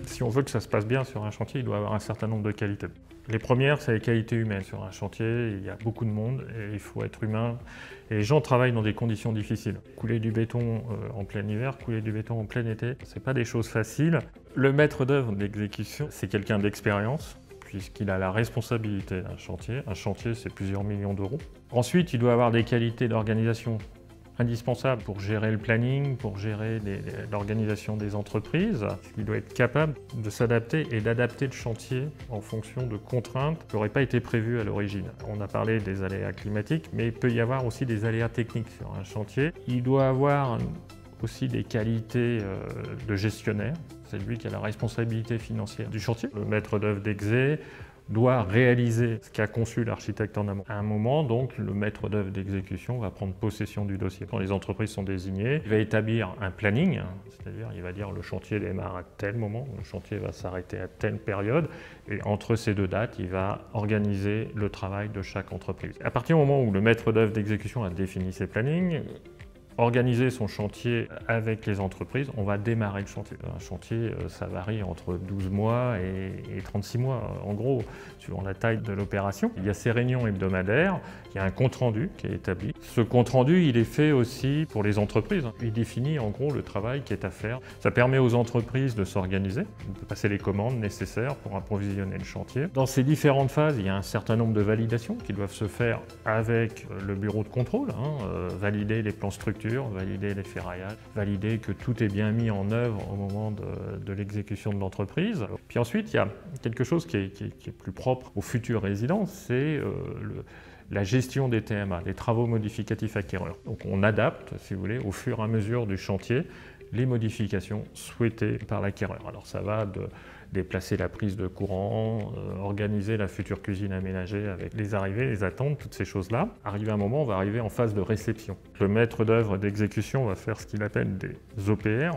Si on veut que ça se passe bien sur un chantier, il doit avoir un certain nombre de qualités. Les premières, c'est les qualités humaines. Sur un chantier, il y a beaucoup de monde et il faut être humain. Et les gens travaillent dans des conditions difficiles. Couler du béton en plein hiver, couler du béton en plein été, ce n'est pas des choses faciles. Le maître d'œuvre d'exécution, c'est quelqu'un d'expérience, puisqu'il a la responsabilité d'un chantier. Un chantier, c'est plusieurs millions d'euros. Ensuite, il doit avoir des qualités d'organisation indispensables pour gérer le planning, pour gérer l'organisation des entreprises. Il doit être capable de s'adapter et d'adapter le chantier en fonction de contraintes qui n'auraient pas été prévues à l'origine. On a parlé des aléas climatiques, mais il peut y avoir aussi des aléas techniques sur un chantier. Il doit avoir aussi des qualités de gestionnaire. C'est lui qui a la responsabilité financière du chantier. Le maître d'œuvre d'exé doit réaliser ce qu'a conçu l'architecte en amont. À un moment, donc, le maître d'œuvre d'exécution va prendre possession du dossier. Quand les entreprises sont désignées, il va établir un planning, c'est-à-dire il va dire le chantier démarre à tel moment, le chantier va s'arrêter à telle période, et entre ces deux dates, il va organiser le travail de chaque entreprise. À partir du moment où le maître d'œuvre d'exécution a défini ses plannings, organiser son chantier avec les entreprises, on va démarrer le chantier. Un chantier, ça varie entre 12 mois et 36 mois, en gros, suivant la taille de l'opération. Il y a ces réunions hebdomadaires, il y a un compte-rendu qui est établi. Ce compte-rendu, il est fait aussi pour les entreprises. Il définit en gros le travail qui est à faire. Ça permet aux entreprises de s'organiser, de passer les commandes nécessaires pour approvisionner le chantier. Dans ces différentes phases, il y a un certain nombre de validations qui doivent se faire avec le bureau de contrôle, valider les plans structurels, valider les ferraillages, valider que tout est bien mis en œuvre au moment de l'exécution de l'entreprise. Puis ensuite, il y a quelque chose qui est plus propre aux futurs résidents, c'est la gestion des TMA, les travaux modificatifs acquéreurs. Donc on adapte, si vous voulez, au fur et à mesure du chantier, les modifications souhaitées par l'acquéreur. Alors ça va de déplacer la prise de courant, organiser la future cuisine aménagée avec les arrivées, les attentes, toutes ces choses-là. Arrivé un moment, on va arriver en phase de réception. Le maître d'œuvre d'exécution va faire ce qu'il appelle des OPR,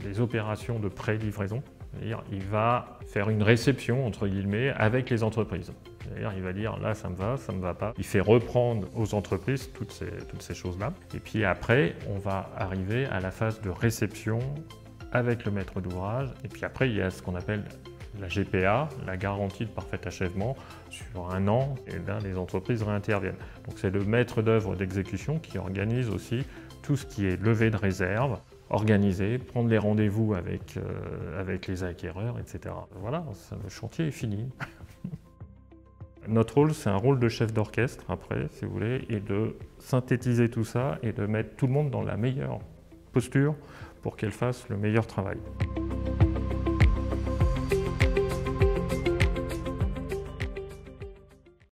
des opérations de pré-livraison. C'est-à-dire, il va faire une réception, entre guillemets, avec les entreprises. C'est-à-dire, il va dire là, ça me va pas. Il fait reprendre aux entreprises toutes ces choses-là. Et puis après, on va arriver à la phase de réception avec le maître d'ouvrage. Et puis après, il y a ce qu'on appelle la GPA, la garantie de parfait achèvement, sur 1 an. Et là, les entreprises réinterviennent. Donc c'est le maître d'œuvre d'exécution qui organise aussi tout ce qui est levée de réserve, organiser, prendre les rendez-vous avec les acquéreurs, etc. Voilà, le chantier est fini. Notre rôle, c'est un rôle de chef d'orchestre, après, si vous voulez, et de synthétiser tout ça et de mettre tout le monde dans la meilleure posture pour qu'elle fasse le meilleur travail.